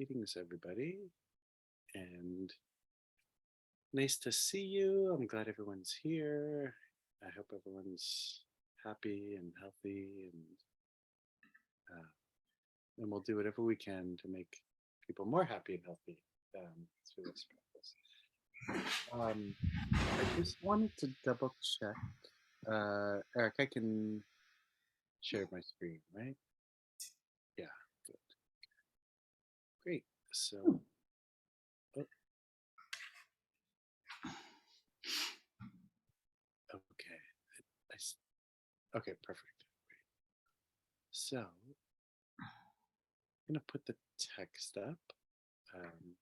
Greetings, everybody, and nice to see you. I'm glad everyone's here. I hope everyone's happy and healthy, uh, and we'll do whatever we can to make people more happy and healthy through this practice. I just wanted to double check. Eric, I can share my screen, right? Yeah, good. Great. So, oh, okay. Okay, perfect. So, I'm gonna put the text up. Um,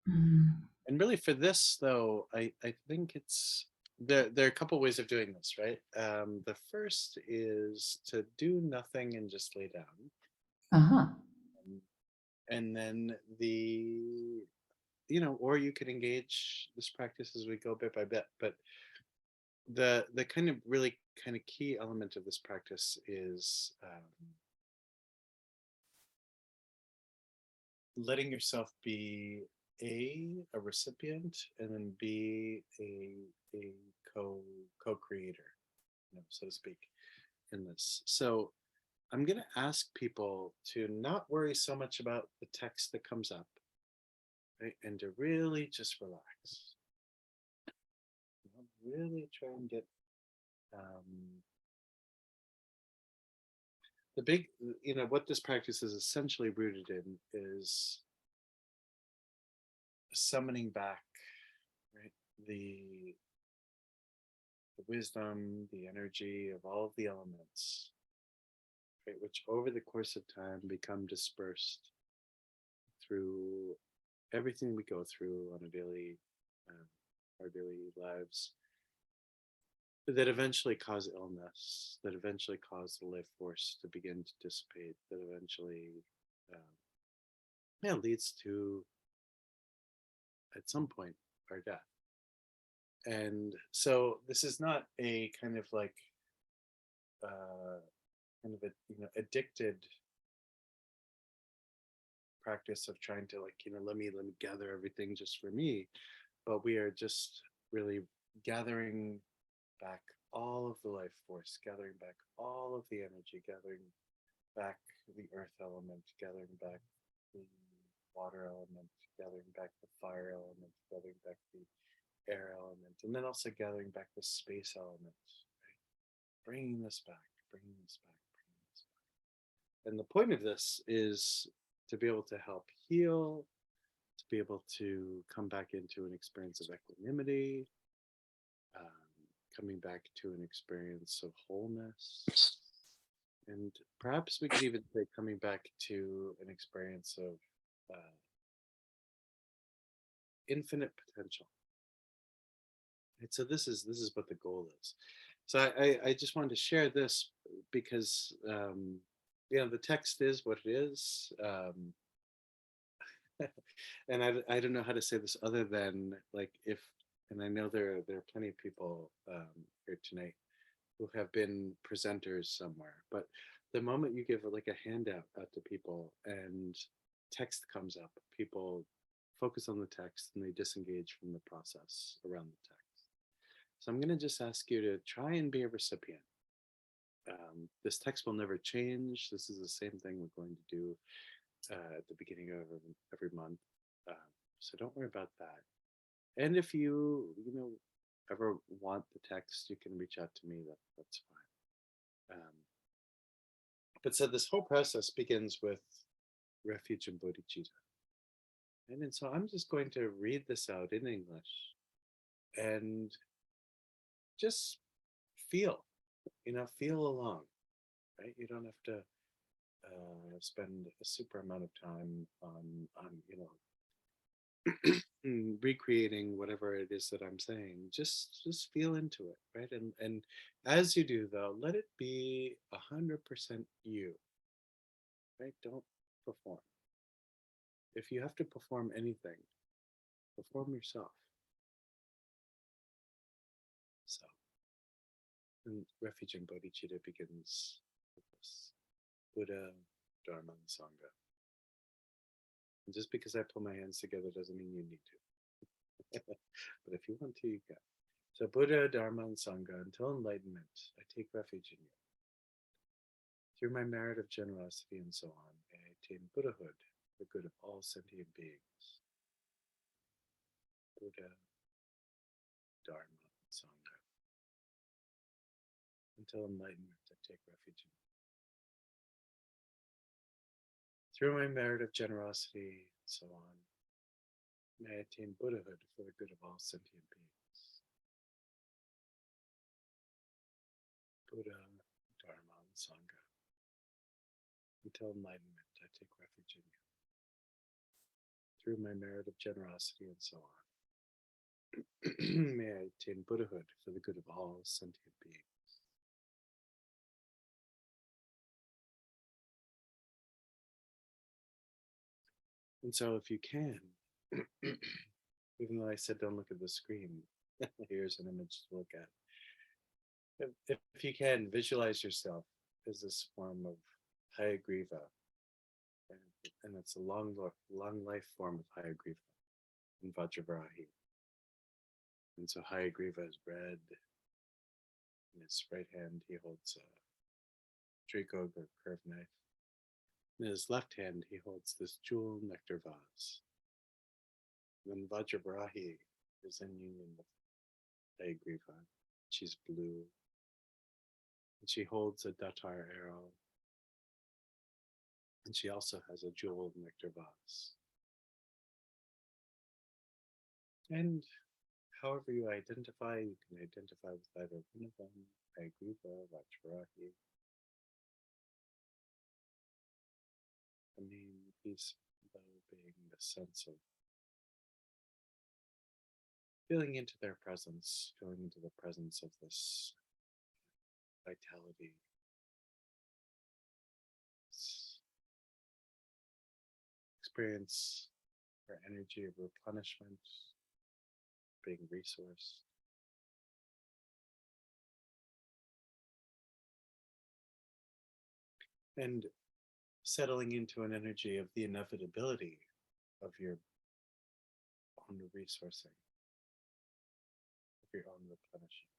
Mm. and really for this though, I think it's there are a couple ways of doing this, right? The first is to do nothing and just lay down. Uh-huh. Um, and then or you could engage this practice as we go bit by bit. But the kind of really kind of key element of this practice is letting yourself be a recipient and then be a co-creator, so to speak, in this. So I'm going to ask people to not worry so much about the text that comes up, right? And to really just relax. Really try and get um, the big, what this practice is essentially rooted in is summoning back, right? The wisdom, the energy of all of the elements, right, which over the course of time become dispersed through everything we go through on a daily, our daily lives, that eventually cause illness, that eventually cause the life force to begin to dissipate, that eventually, um, leads to, at some point, our death. And so this is not a kind of like kind of a addicted practice of trying to, like, let me gather everything just for me, but we are just really gathering back all of the life force, gathering back all of the energy, gathering back the earth element, gathering back the water element, gathering back the fire element, gathering back the air element, and then also gathering back the space element, right? Bringing this back, bringing this back, bringing this back. And the point of this is to be able to help heal, to be able to come back into an experience of equanimity, coming back to an experience of wholeness. And perhaps we could even say coming back to an experience of infinite potential. Right? So this is what the goal is. So I just wanted to share this because the text is what it is. And I don't know how to say this other than, like, if, and I know there are plenty of people here tonight who have been presenters somewhere, but the moment you give like a handout out to people and text comes up, people focus on the text and they disengage from the process around the text. So I'm going to just ask you to try and be a recipient. This text will never change. This is the same thing we're going to do at the beginning of every month. So don't worry about that. And if you ever want the text, you can reach out to me. That's fine. But so this whole process begins with refuge and bodhicitta. And then so I'm just going to read this out in English and just feel, feel along, right? You don't have to spend a super amount of time on recreating whatever it is that I'm saying. Just feel into it, right? And as you do though, let it be 100% you, right? Don't perform. If you have to perform anything, perform yourself. So, and refuge and bodhicitta begins with this: Buddha, Dharma, and Sangha. And just because I pull my hands together doesn't mean you need to. But if you want to, you can. So Buddha, Dharma, and Sangha, until enlightenment, I take refuge in you. Through my merit of generosity and so on, may I attain Buddhahood for the good of all sentient beings. Buddha, Dharma, and Sangha. Until enlightenment, I take refuge in you. Through my merit of generosity and so on, may I attain Buddhahood for the good of all sentient beings. Buddha, Dharma, and Sangha. Until enlightenment, I take refuge in you. Through my merit of generosity and so on, may I attain Buddhahood for the good of all sentient beings. And so, if you can, even though I said don't look at the screen, here's an image to look at. If you can, visualize yourself as this form of Hayagriva, and it's a long life form of Hayagriva in Vajravarahi. And so Hayagriva is red. In his right hand, he holds a trikog or curved knife. In his left hand, he holds this jewel nectar vase. Then Vajravarahi is in union with Hayagriva. She's blue. And she holds a datar arrow. And she also has a jewel nectar vase. And however you identify, you can identify with either one of them, Hayagriva, Vajravarahi. I mean, peace, though, being the sense of feeling into their presence, feeling into the presence of this vitality, this experience or energy of replenishment, being resourced. And settling into an energy of the inevitability of your own resourcing, of your own replenishing.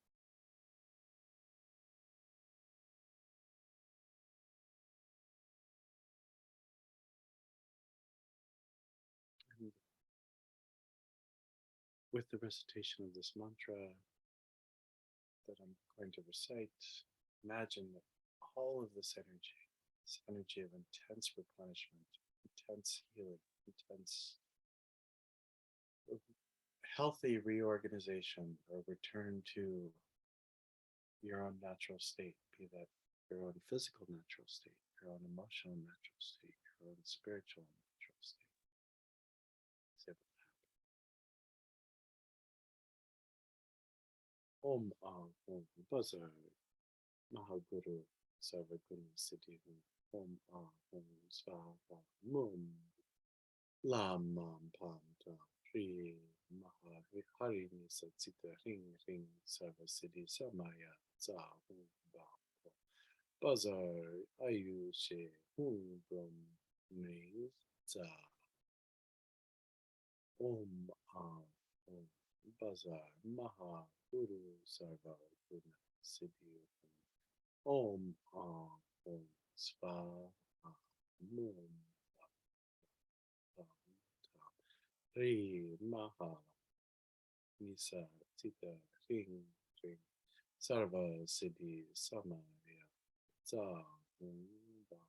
And with the recitation of this mantra that I'm going to recite, imagine that all of this energy of intense replenishment, intense healing, intense healthy reorganization or return to your own natural state, be that your own physical natural state, your own emotional natural state, your own spiritual natural state. It's able to happen. Om Om Buzzer Mahaguru Sarvaguna Siddhi Om Om Svaha Mum Lam Pam Tam Shri Maha Hari Satsita Ring Ring Sarva Siddhi Samaya Za Hum Bam Bazar Ayu She Hum Brum Me Za Om Om Bazar Maha Guru Sarva Guna Siddhi Om Om Svaha Mum Re Maha Nisa Tita Ring Ring Sarva Siddhi Samaya Za Hum Bam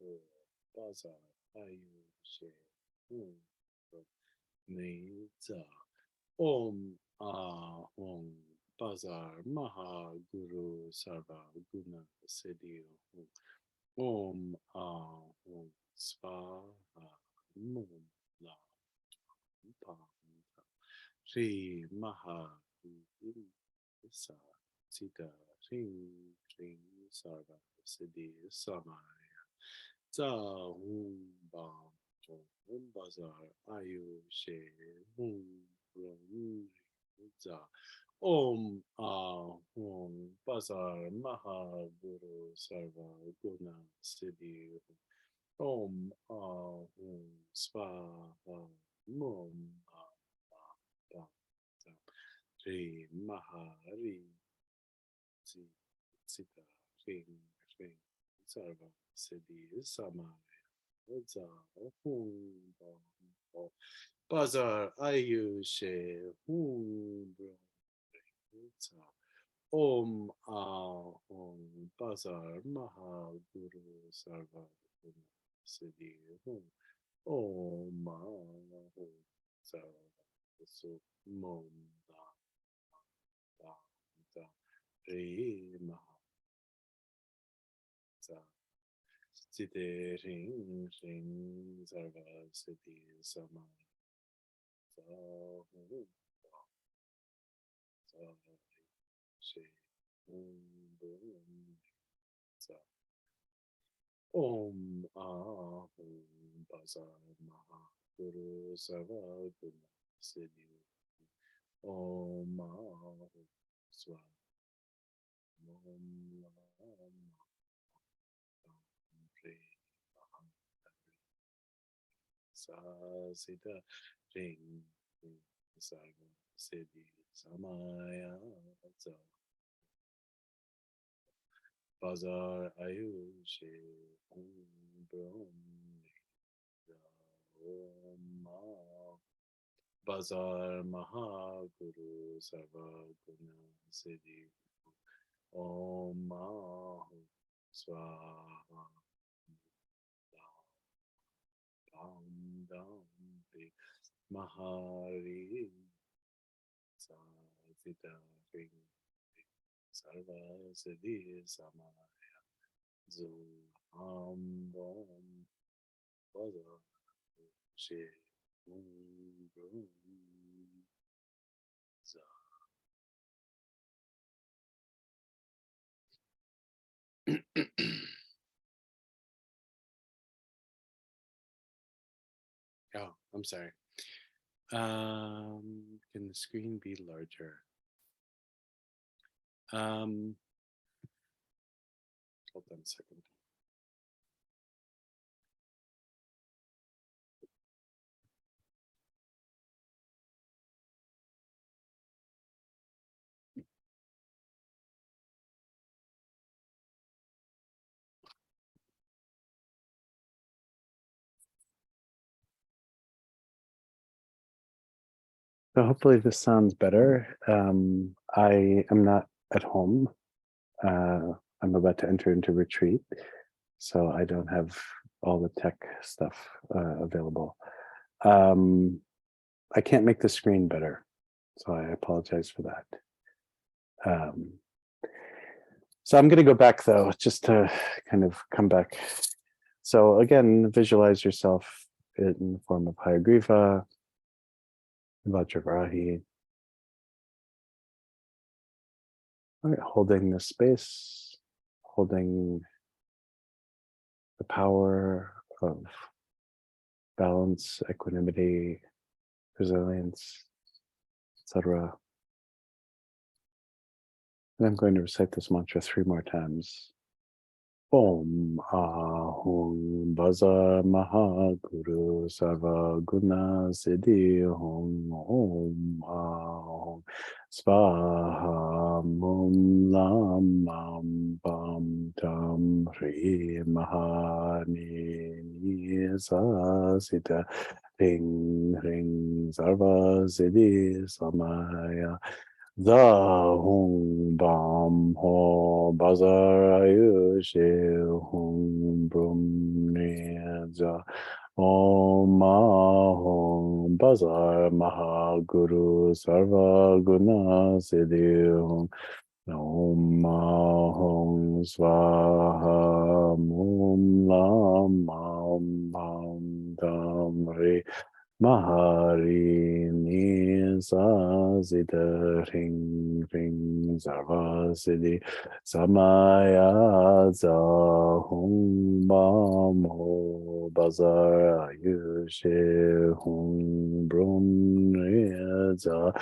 Ho Baza Ayu She Hum Me Za Om Om Bazar Maha Guru Sarva Guna Siddhi Om Om Svaha Mum La Pam Shri Maha Isa Sita Ring Ring Sarva Siddhi Samaya Za Hum Bam Om Bazar Ayu She Hum Rum Za Om Om Bazar Maha Guru Sarva Guna Siddhi Om Ahum Swaha Mum Ahum Re Mahari Si Sita Ring Ring Sarva Siddhi Samaya Za Hum Bam Bazar Ayushe Hum Bram Om Ahum Bazar Mahaguru Sarva Siddhi Hum Om Ahum Sarva Su Mom Da Da Re Maha Sa Siddhi Ring Ring Sarva Siddhi Sama Sa Hum Sa She Hum Brum Sa Om Ahum Bazar Mahaguru Sarva Guna Siddhi Om Ahum Swa Om Lam Re Maham Sa Sita Ring Sarva Siddhi Samaya Sa Bazar Ayushe Om Brum Om Bazar Mahaguru Sarva Guna Siddhi Om Ahum Swaha Dam Dam Ri Mahari Sita Ring Sarva Siddhi Samaya Zu Ham Bom Bazar She Brum Za. Oh, I'm sorry. Can the screen be larger? Um, Hold on a second. So hopefully this sounds better. I am not at home. I'm about to enter into retreat, so I don't have all the tech stuff available. I can't make the screen better, so I apologize for that. So I'm going to go back though, just to kind of come back. So again, visualize yourself in the form of Hayagriva, Vajravarahi. All right, holding this space, holding the power of balance, equanimity, resilience, etc. And I'm going to recite this mantra 3 more times. Om Ahum Baza Mahaguru Sarva Guna Siddhi Om Ahum Svaha Mum Lam Mam Bam Tam Hri Mahani Sa Sita Ring Ring Sarva Siddhi Samaya The Hung Bam Ho Bazar Ayushi Hung Brum Niya Om Hum Bazar Mahaguru Sarva Guna Siddhi Om Hum Swaha Mum Lam Mam Dam Re Mahari Nisa Zita Ring Ring Zarva Siddhi Samaya Zahum Bamo Bazar Ayushe Hum Brum Reza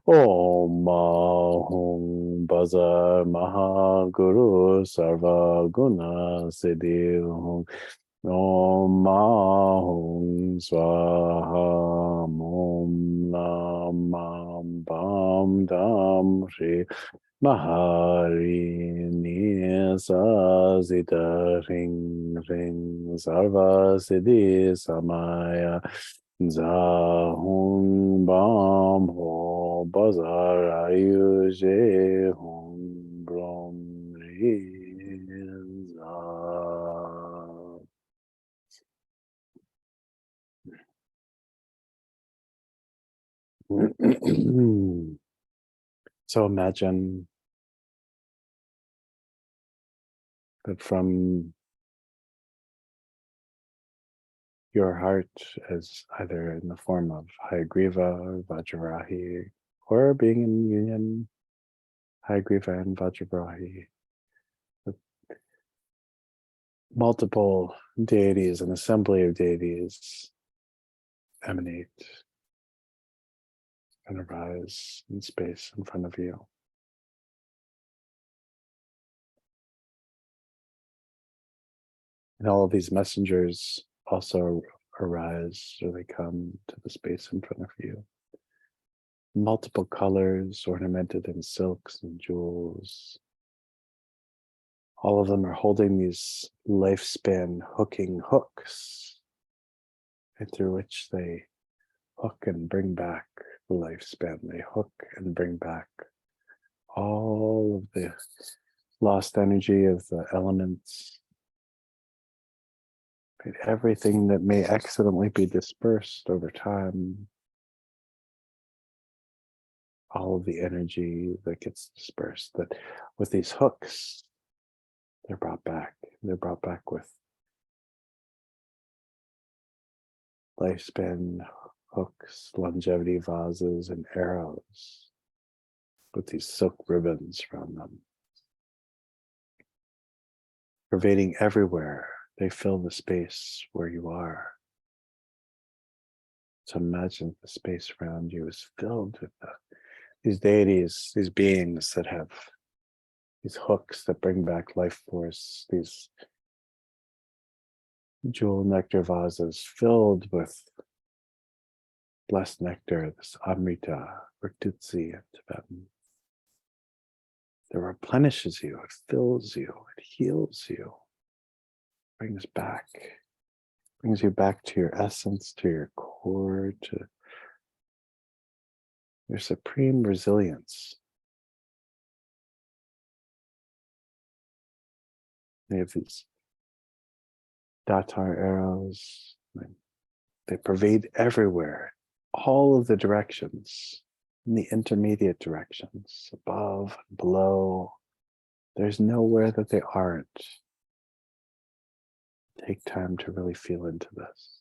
Om Hum Bazar Mahaguru Sarva Guna Siddhi Om Ahum Swaha Om Lam Mam Bam Dam Shri Mahari Nisa Zita Ring Ring Sarva Siddhi Samaya Zahum Bam Ho Bazar Ayuje Hum Brom Riza. So imagine that from your heart, as either in the form of Hayagriva or Vajrahi, or being in union, Hayagriva and Vajrahi, with multiple deities, an assembly of deities emanate and arise in space in front of you. And all of these messengers also arise, or they come to the space in front of you. Multiple colors ornamented in silks and jewels. All of them are holding these lifespan hooking hooks, and through which they hook and bring back the lifespan. They hook and bring back all of the lost energy of the elements, everything that may accidentally be dispersed over time, all of the energy that gets dispersed, that with these hooks, they're brought back. They're brought back with lifespan hooks, longevity vases, and arrows with these silk ribbons from them. Pervading everywhere, they fill the space where you are. So imagine the space around you is filled with these deities, these beings that have these hooks that bring back life force, these jewel nectar vases filled with blessed nectar, this Amrita, or Tutsi in Tibetan. That replenishes you, it fills you, it heals you, brings you back to your essence, to your core, to your supreme resilience. They have these datar arrows, they pervade everywhere, all of the directions, in the intermediate directions, above and below. There's nowhere that they aren't. Take time to really feel into this.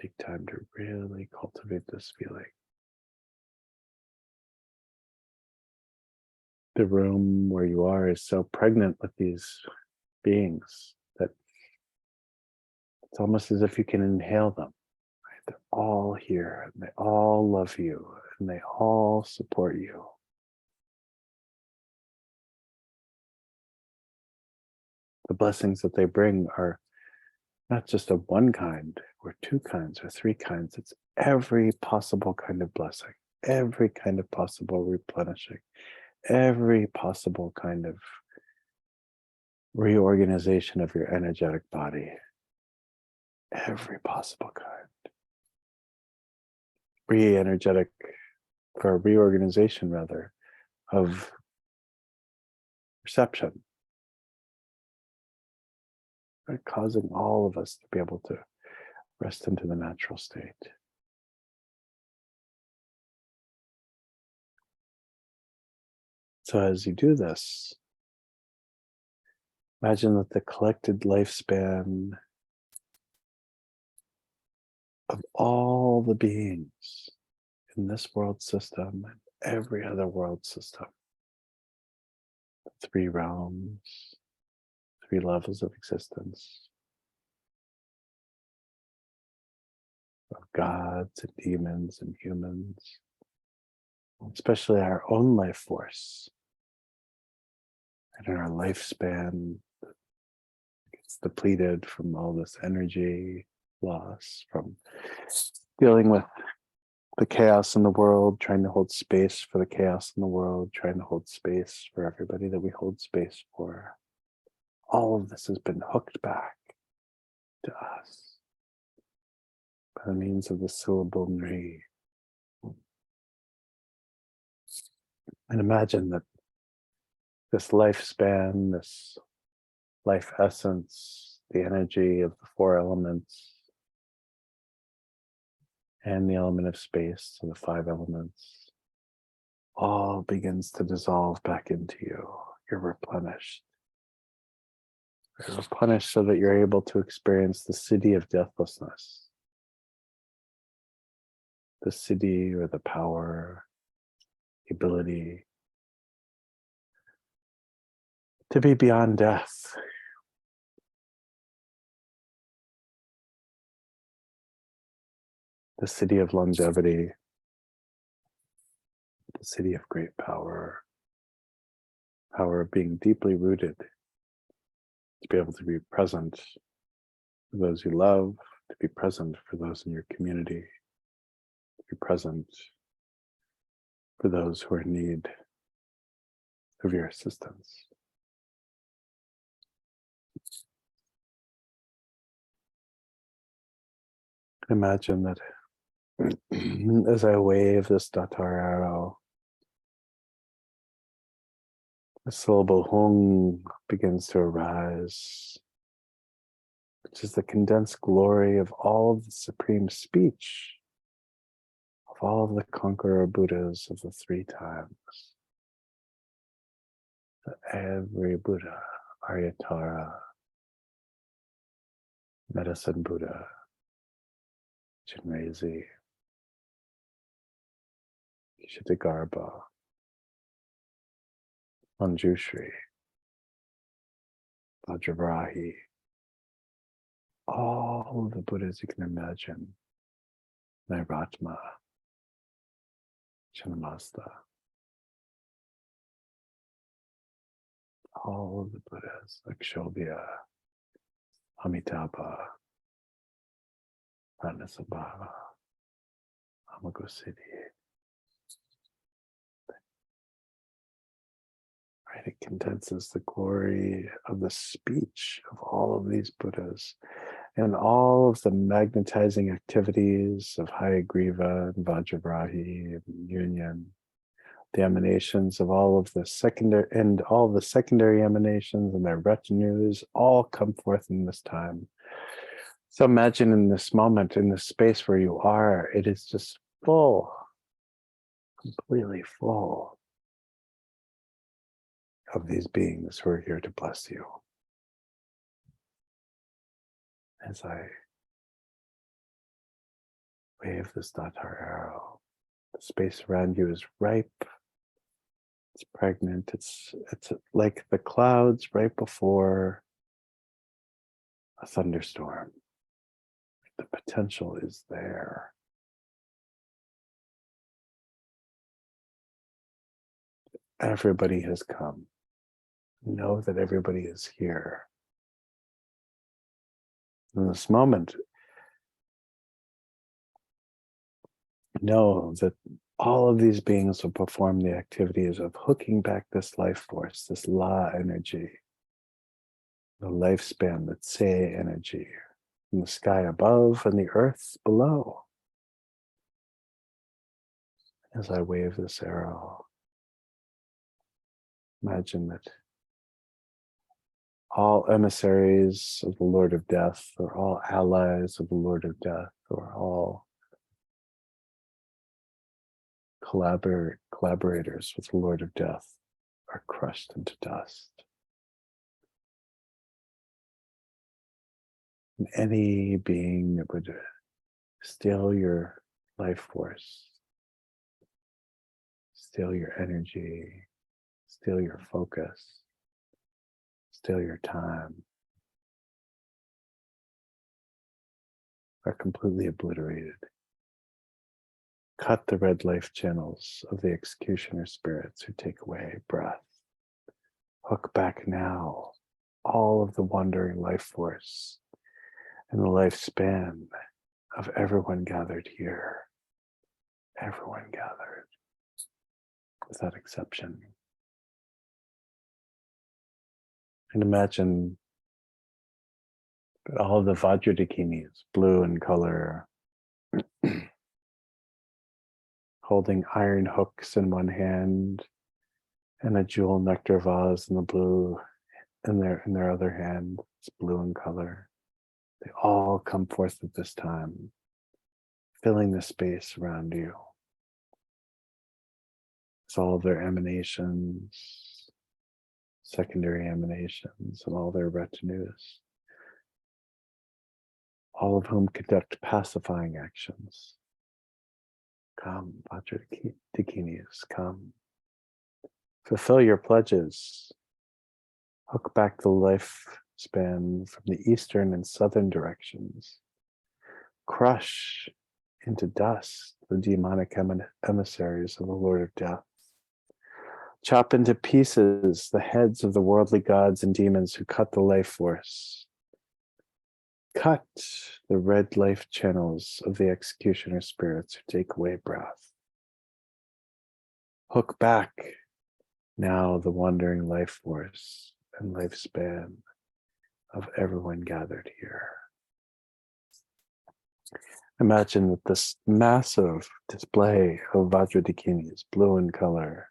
Take time to really cultivate this feeling. The room where you are is so pregnant with these beings that it's almost as if you can inhale them. Right? They're all here, and they all love you, and they all support you. The blessings that they bring are not just of one kind, or two kinds, or three kinds. It's every possible kind of blessing, every kind of possible replenishing, every possible kind of reorganization of your energetic body, every possible kind. Reorganization rather, of perception, right? Causing all of us to be able to rest into the natural state. So as you do this, imagine that the collected lifespan of all the beings in this world system and every other world system, three realms, three levels of existence, of gods and demons and humans, especially our own life force, And in our lifespan gets depleted from all this energy loss, from dealing with the chaos in the world, trying to hold space for the chaos in the world, trying to hold space for everybody that we hold space for. All of this has been hooked back to us by the means of the syllable Nri. And imagine that this lifespan, this life essence, the energy of the four elements, and the element of space, so the five elements, all begins to dissolve back into you. You're replenished. You're replenished so that you're able to experience the city of deathlessness. The city or the power, the ability to be beyond death. The city of longevity, the city of great power, power of being deeply rooted, to be able to be present for those you love, to be present for those in your community, to be present for those who are in need of your assistance. Imagine that as I wave this datar arrow, the syllable hung begins to arise, which is the condensed glory of all of the supreme speech of all of the conqueror Buddhas of the three times. That every Buddha, Aryatara, Medicine Buddha, Chinrezi, Kshitigarbha, Manjushri, Vajragrahi, all of the Buddhas you can imagine, Nairatma, Chinnamasta, all of the Buddhas, Akshobhya, Amitabha, Ratnasambhava, Amagosiddhi. Right, it condenses the glory of the speech of all of these Buddhas and all of the magnetizing activities of Hayagriva and Vajragrahi and Union, the emanations of all of the secondary emanations and their retinues all come forth in this time. So imagine in this moment, in this space where you are, it is just full, completely full of these beings who are here to bless you. As I wave this datar arrow, the space around you is ripe, it's pregnant, it's like the clouds right before a thunderstorm. The potential is there. Everybody has come. Know that everybody is here. In this moment, know that all of these beings will perform the activities of hooking back this life force, this La energy, the lifespan, the Tse energy, from the sky above and the earth below. As I wave this arrow, imagine that all emissaries of the Lord of Death, or all allies of the Lord of Death, or all collaborators with the Lord of Death are crushed into dust. And any being that would steal your life force, steal your energy, steal your focus, steal your time, are completely obliterated. Cut the red life channels of the executioner spirits who take away breath, Hook back now all of the wandering life force and the lifespan of everyone gathered here. Everyone gathered, without exception. And imagine that all of the Vajradakinis, blue in color, holding iron hooks in one hand and a jewel nectar vase in the blue in their other hand. It's blue in color. They all come forth at this time, filling the space around you. It's all of their emanations, secondary emanations, and all their retinues, all of whom conduct pacifying actions. Come, Vajradakinis, come. Fulfill your pledges. Hook back the lifespan from the eastern and southern directions. Crush into dust the demonic emissaries of the Lord of Death. Chop into pieces the heads of the worldly gods and demons who cut the life force. Cut the red life channels of the executioner spirits who take away breath. Hook back now the wandering life force and lifespan of everyone gathered here. Imagine that this massive display of Vajradakinis, blue in color,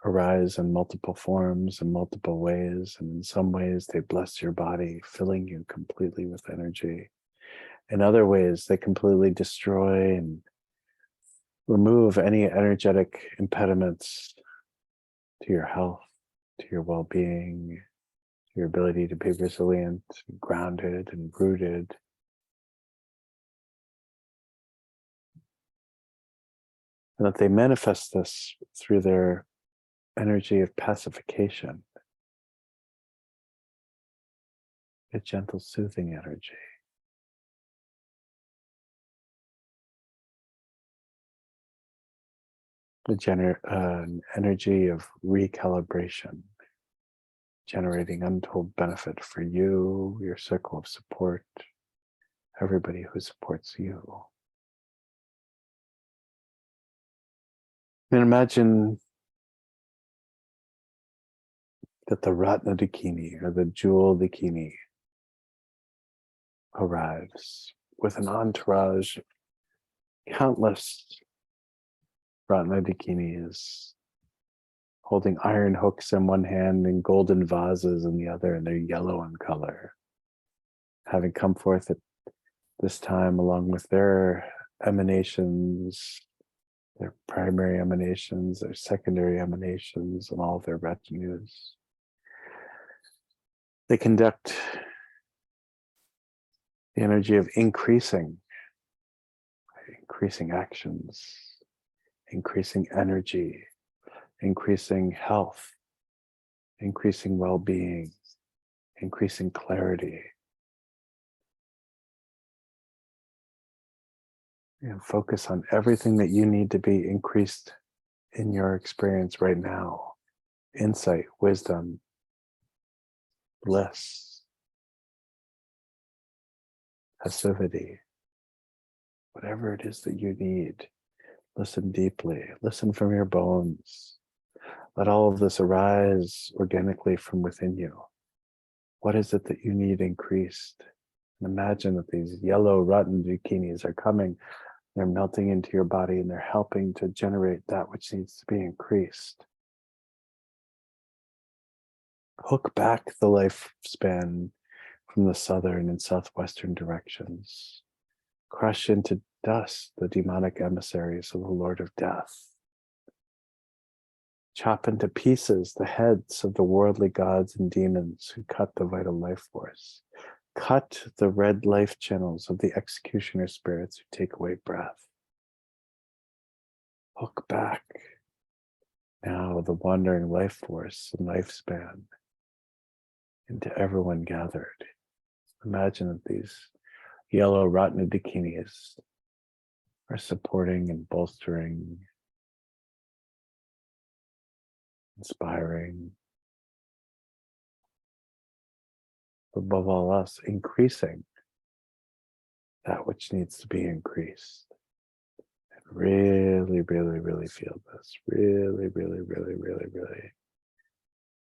arise in multiple forms and multiple ways, and in some ways they bless your body, filling you completely with energy. In other ways, they completely destroy and remove any energetic impediments to your health, to your well-being, to your ability to be resilient, grounded, and rooted. And that they manifest this through their energy of pacification, a gentle, soothing energy. An energy of recalibration, generating untold benefit for you, your circle of support, everybody who supports you. And imagine that the Ratna Dakini or the Jewel Dakini arrives with an entourage of countless Ratna Dakinis holding iron hooks in one hand and golden vases in the other, and they're yellow in color, having come forth at this time along with their emanations, their primary emanations, their secondary emanations, and all of their retinues. They conduct the energy of increasing actions, increasing energy, increasing health, increasing well-being, increasing clarity. And focus on everything that you need to be increased in your experience right now. Insight, wisdom, bliss, passivity, whatever it is that you need. Listen deeply, listen from your bones. Let all of this arise organically from within you. What is it that you need increased? And imagine that these yellow rotten zucchinis are coming, they're melting into your body, and they're helping to generate that which needs to be increased. Hook back the lifespan from the southern and southwestern directions. Crush into dust the demonic emissaries of the Lord of Death. Chop into pieces the heads of the worldly gods and demons who cut the vital life force. Cut the red life channels of the executioner spirits who take away breath. Hook back now the wandering life force and lifespan into everyone gathered. Imagine that these yellow Ratna Dakinis are supporting and bolstering, inspiring, above all else, increasing that which needs to be increased. And really, really, really feel this. Really, really, really, really, really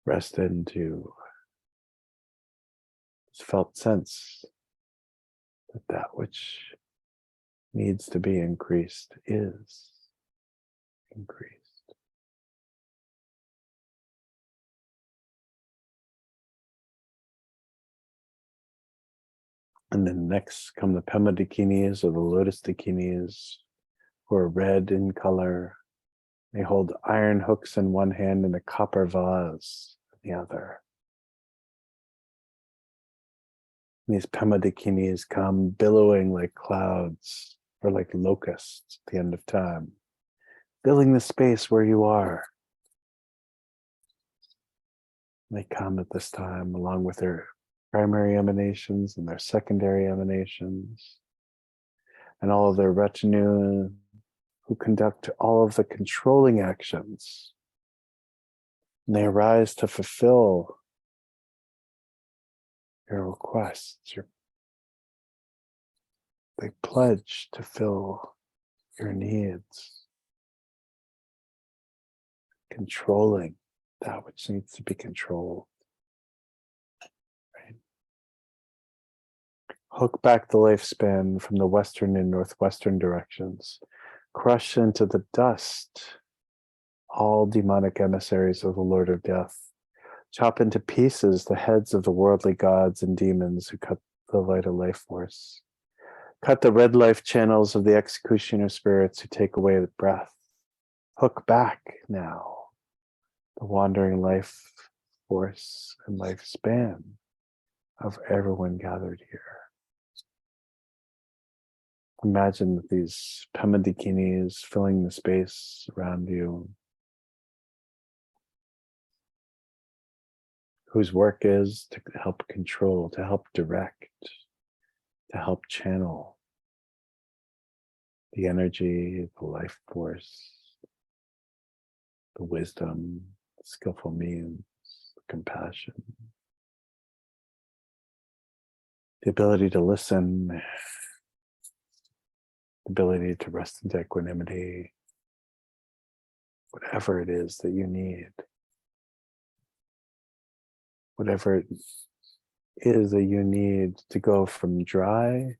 rest into this felt sense that that which needs to be increased is increased. And then next come the Pema Dakinis or the Lotus Dakinis, who are red in color. They hold iron hooks in one hand and a copper vase in the other. And these Pema Dakinis come billowing like clouds or like locusts at the end of time, filling the space where you are. They come at this time along with their primary emanations and their secondary emanations, and all of their retinue who conduct all of the controlling actions. And they arise to fulfill your requests. They pledge to fill your needs, controlling that which needs to be controlled. Right? Hook back the lifespan from the western and northwestern directions. Crush into the dust all demonic emissaries of the Lord of Death. Chop into pieces the heads of the worldly gods and demons who cut the vital life force. Cut the red life channels of the executioner spirits who take away the breath. Hook back now the wandering life force and lifespan of everyone gathered here. Imagine that these Pema Dakinis filling the space around you, whose work is to help control, to help direct, to help channel the energy, the life force, the wisdom, the skillful means, the compassion, the ability to listen, the ability to rest into equanimity, whatever it is that you need, whatever it is that you need to go from dry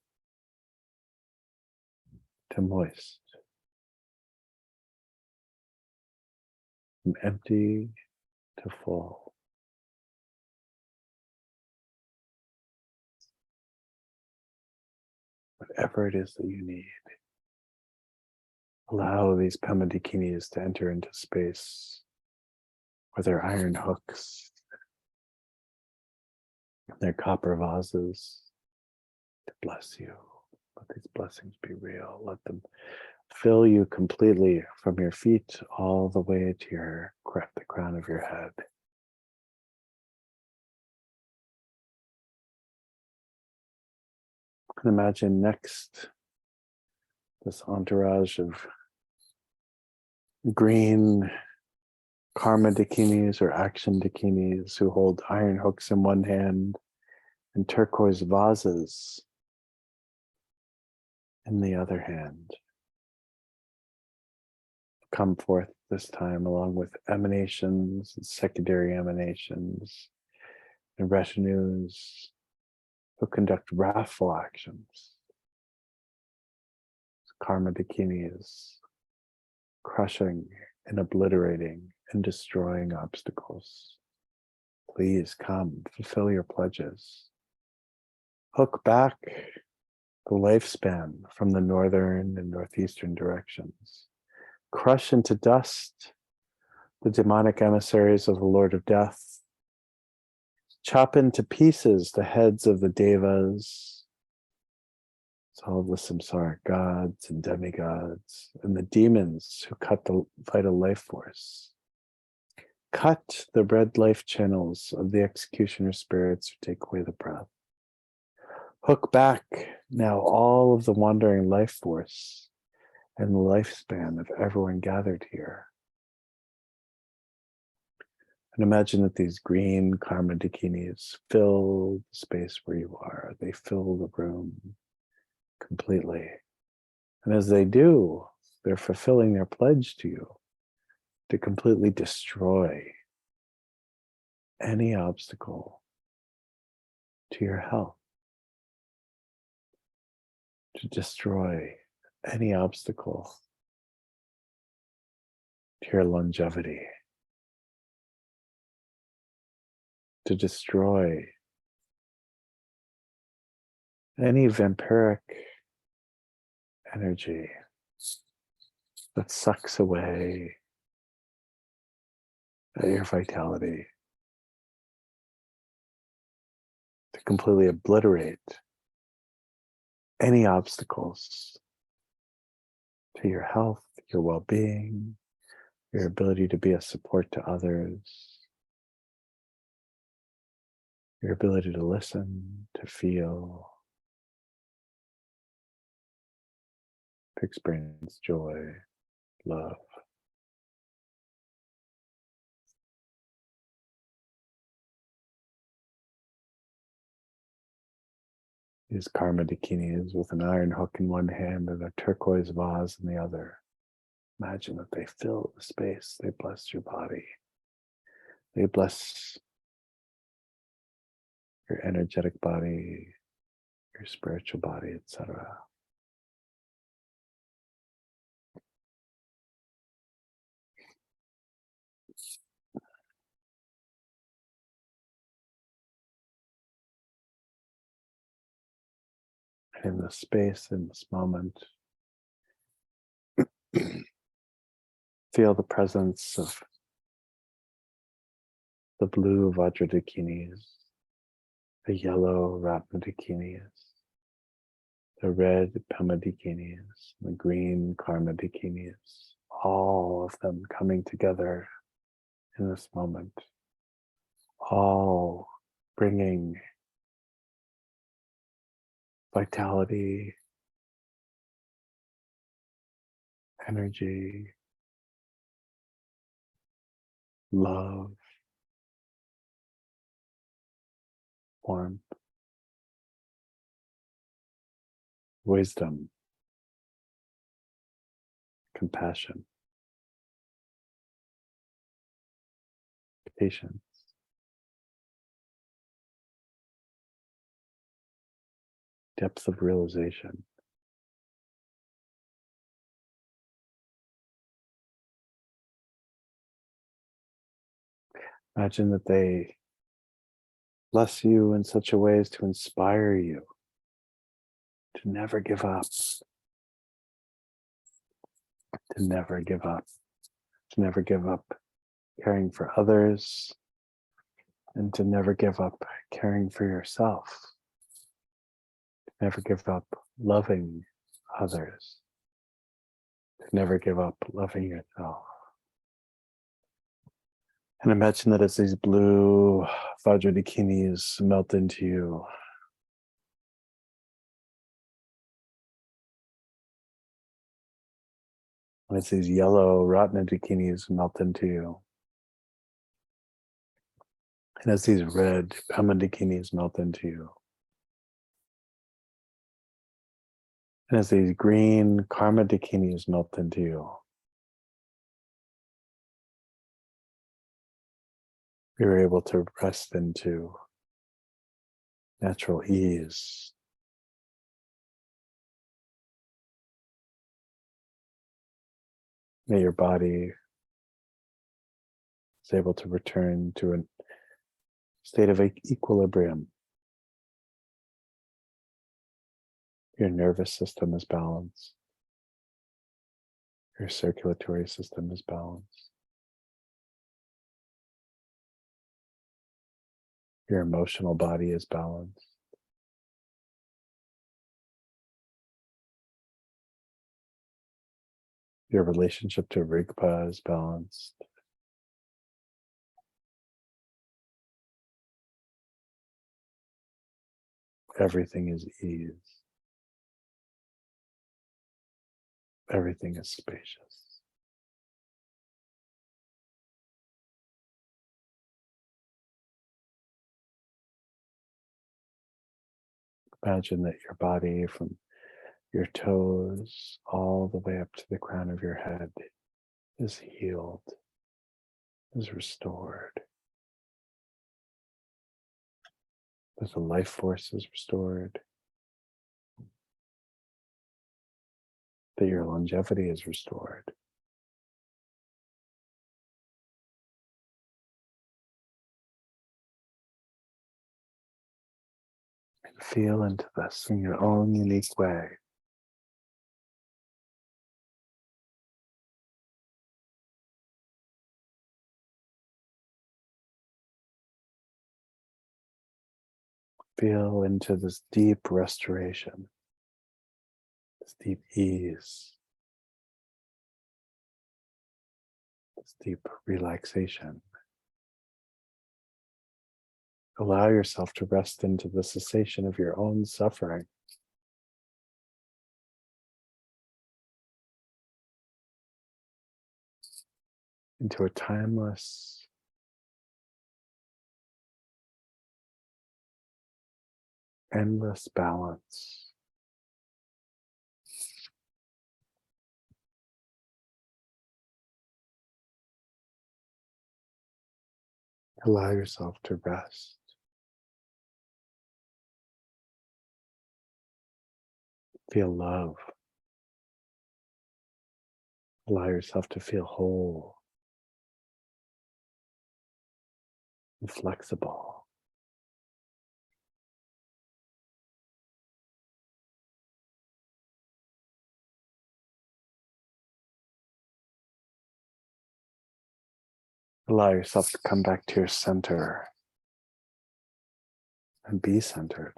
to moist, from empty to full. Whatever it is that you need, allow these Pema Dakinis to enter into space with their iron hooks, their copper vases, to bless you. Let these blessings be real. Let them fill you completely from your feet all the way to the crown of your head. And imagine next this entourage of green karma dakinis or action dakinis who hold iron hooks in one hand and turquoise vases in the other hand. Come forth this time along with emanations and secondary emanations and retinues who conduct wrathful actions. Karma Dakini is crushing and obliterating and destroying obstacles. Please come, fulfill your pledges. Hook back the lifespan from the northern and northeastern directions. Crush into dust the demonic emissaries of the Lord of Death. Chop into pieces the heads of the devas, all the samsaric gods and demigods, and the demons who cut the vital life force. Cut the red life channels of the executioner spirits who take away the breath. Hook back now all of the wandering life force and the lifespan of everyone gathered here. And imagine that these green karma dakinis fill the space where you are. They fill the room completely. And as they do, they're fulfilling their pledge to you to completely destroy any obstacle to your health, to destroy any obstacle to your longevity, to destroy any vampiric energy that sucks away at your vitality, to completely obliterate any obstacles to your health, your well-being, your ability to be a support to others, your ability to listen, to feel, to experience joy, love. These karma dakinis with an iron hook in one hand and a turquoise vase in the other. Imagine that they fill the space. They bless your body. They bless your energetic body, your spiritual body, etc. In this space, in this moment, feel the presence of the blue Vajradakinis, the yellow Ratnadakinis, the red Pamadakinis, the green Karmadakinis, all of them coming together in this moment, all bringing vitality, energy, love, warmth, wisdom, compassion, patience, depth of realization. Imagine that they bless you in such a way as to inspire you to never give up, to never give up, to never give up caring for others, and to never give up caring for yourself, to never give up loving others, to never give up loving yourself. And imagine that as these blue Vajradakinis melt into you, and as these yellow Ratnadakinis melt into you, and as these red Pamadakinis melt into you, and as these green Karma dakinis melt into you, you're able to rest into natural ease. May your body is able to return to a state of equilibrium. Your nervous system is balanced. Your circulatory system is balanced. Your emotional body is balanced. Your relationship to Rigpa is balanced. Everything is ease. Everything is spacious. Imagine that your body, from your toes all the way up to the crown of your head, is healed, is restored. That the life force is restored. That your longevity is restored. And feel into this in your own unique way. Feel into this deep restoration, this deep ease, this deep relaxation. Allow yourself to rest into the cessation of your own suffering. Into a timeless, endless balance. Allow yourself to rest. Feel love. Allow yourself to feel whole and flexible. Allow yourself to come back to your center and be centered.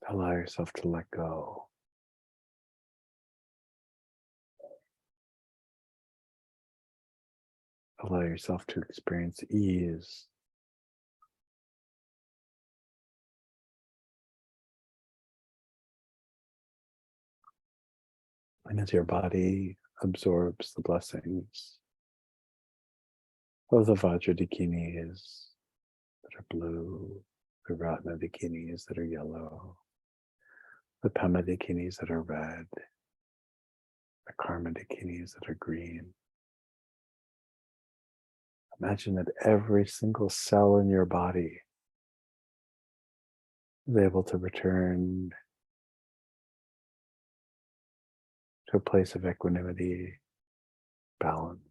Allow yourself to let go. Allow yourself to experience ease. And as your body absorbs the blessings of the Vajradakinis that are blue, the Ratnadakinis that are yellow, the Pamadakinis that are red, the Karmadakinis that are green. Imagine that every single cell in your body is able to return to a place of equanimity, balance,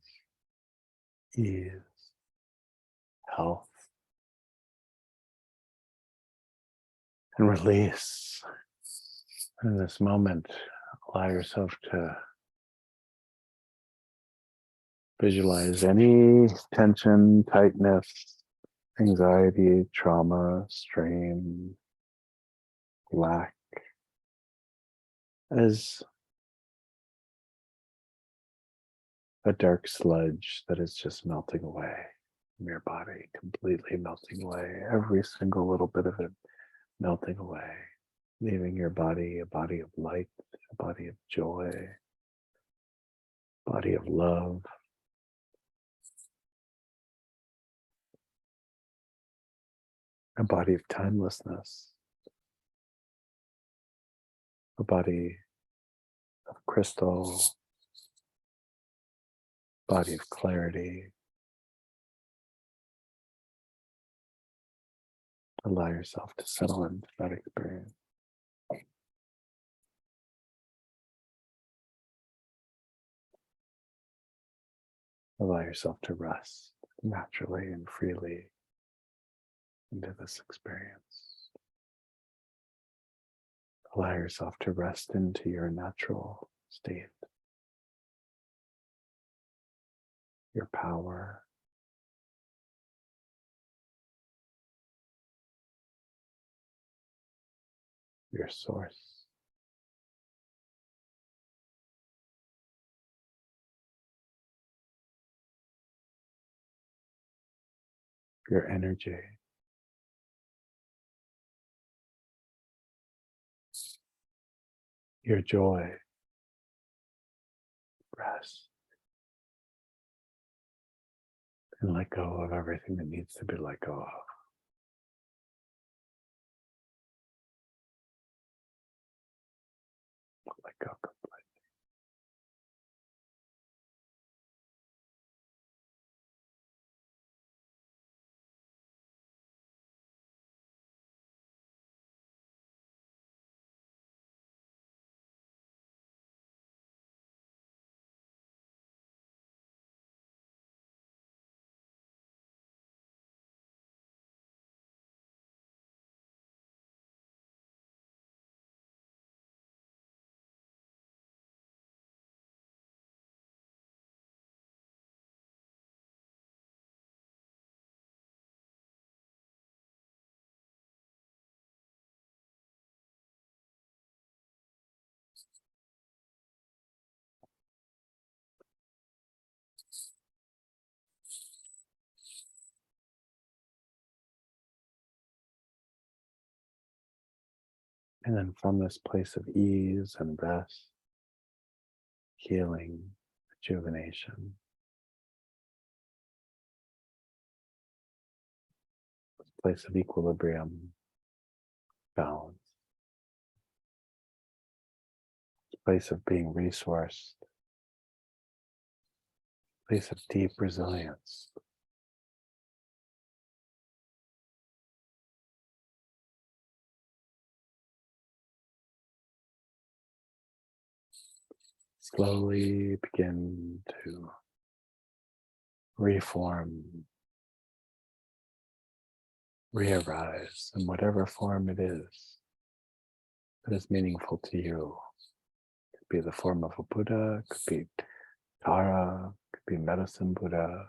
ease, health, and release. In this moment, allow yourself to visualize any tension, tightness, anxiety, trauma, strain, lack as a dark sludge that is just melting away from your body, completely melting away, every single little bit of it melting away, leaving your body a body of light, a body of joy, body of love, a body of timelessness, a body of crystal, body of clarity. Allow yourself to settle into that experience. Allow yourself to rest naturally and freely into this experience. Allow yourself to rest into your natural state, your power, your source. Your energy. your joy, rest, and let go of everything that needs to be let go of. Let go completely. And then from this place of ease and rest, healing, rejuvenation, this place of equilibrium, balance, this place of being resourced, place of deep resilience. Slowly begin to reform, re-arise in whatever form it is that is meaningful to you. It could be the form of a Buddha, it could be Tara, it could be medicine Buddha,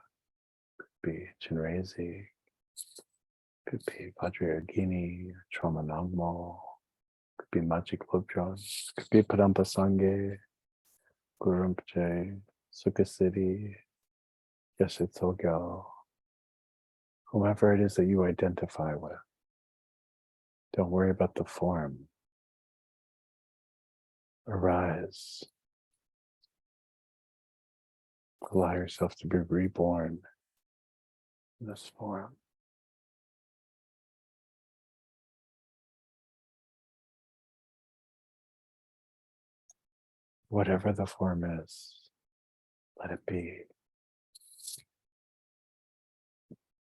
it could be Chinrezi, it could be Vajrayogini, Trauma Nagmo, it could be Magic Lobjon, it could be Padampa Sangye, Guru Rinpoche, Sukha Siddhi, Yeshe Tsogyo, whomever it is that you identify with. Don't worry about the form. Arise. Allow yourself to be reborn in this form. Whatever the form is, let it be.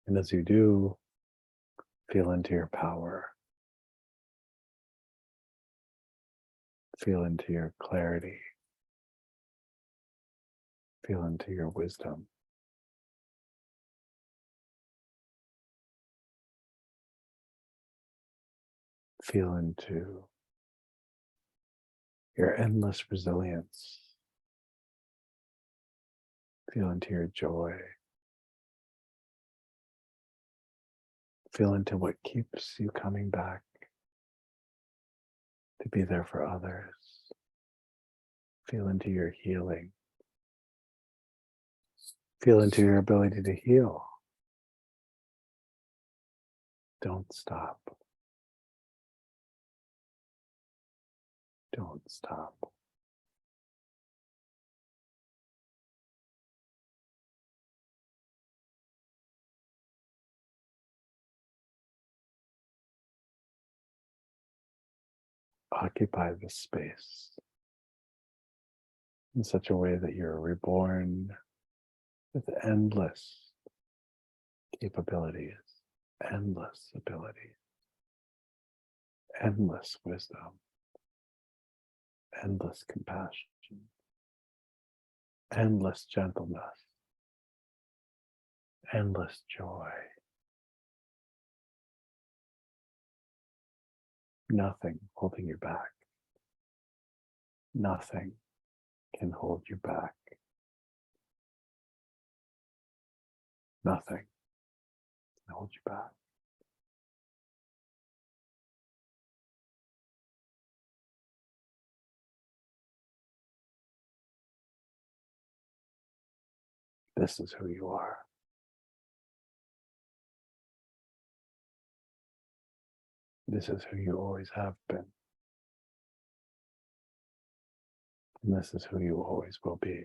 And as you do, feel into your power. Feel into your clarity. Feel into your wisdom. Feel into your endless resilience. Feel into your joy. Feel into what keeps you coming back to be there for others. Feel into your healing. Feel into your ability to heal. Don't stop. Don't stop. Occupy this space in such a way that you're reborn with endless capabilities, endless abilities, endless wisdom, endless compassion, endless gentleness, endless joy. Nothing holding you back. Nothing can hold you back. Nothing can hold you back. This is who you are. This is who you always have been. And this is who you always will be.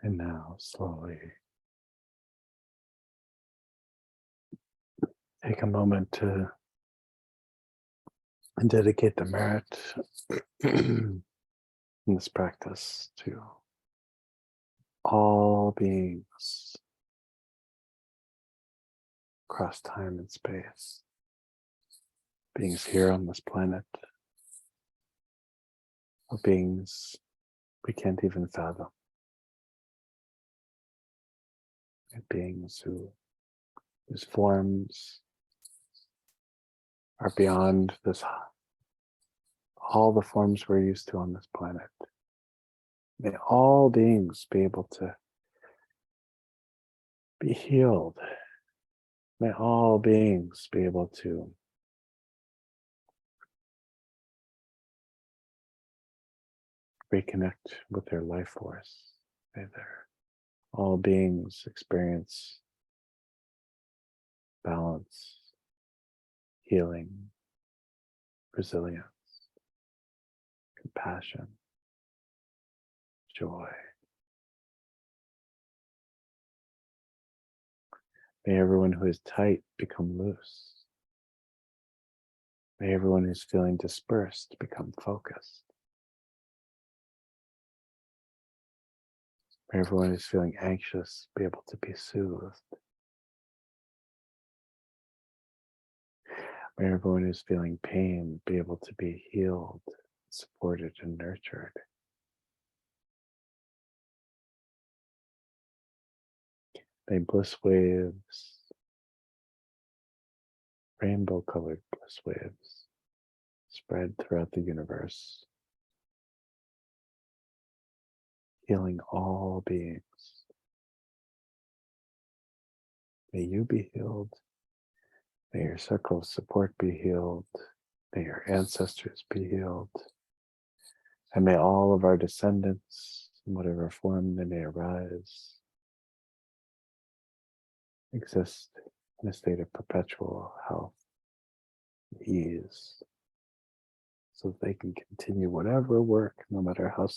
And now slowly take a moment to dedicate the merit in this practice to all beings across time and space, beings here on this planet, or beings we can't even fathom, and beings whose forms are beyond this, all the forms we're used to on this planet. May all beings be able to be healed. May all beings be able to reconnect with their life force. May all beings experience balance, healing, resilience, compassion, joy. May everyone who is tight become loose. May everyone who's feeling dispersed become focused. May everyone who's feeling anxious be able to be soothed. May everyone who's feeling pain be able to be healed, supported, and nurtured. May bliss waves, rainbow-colored bliss waves, spread throughout the universe, healing all beings. May you be healed. May your circle of support be healed. May your ancestors be healed. And may all of our descendants, in whatever form they may arise, exist in a state of perpetual health and ease, so that they can continue whatever work, no matter how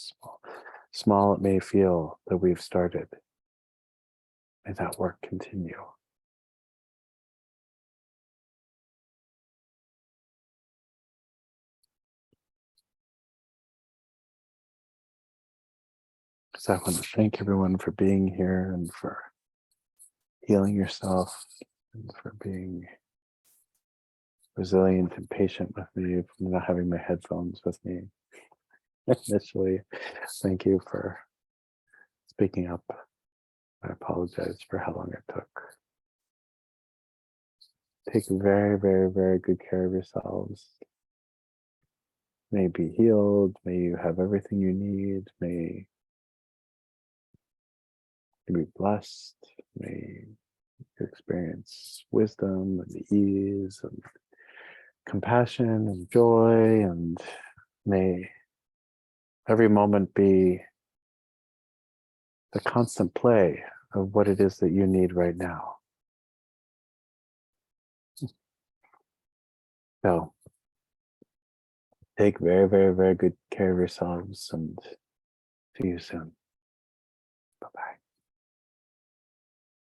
small it may feel, that we've started. May that work continue. So I want to thank everyone for being here and for healing yourself and for being resilient and patient with me, for not having my headphones with me initially. Thank you for speaking up. I apologize for how long it took. Take very, very, very good care of yourselves. May you be healed. May you have everything you need. May you be blessed. May you experience wisdom and ease and compassion and joy, and may every moment be the constant play of what it is that you need right now. So take very, very, very good care of yourselves, and see you soon. Bye-bye.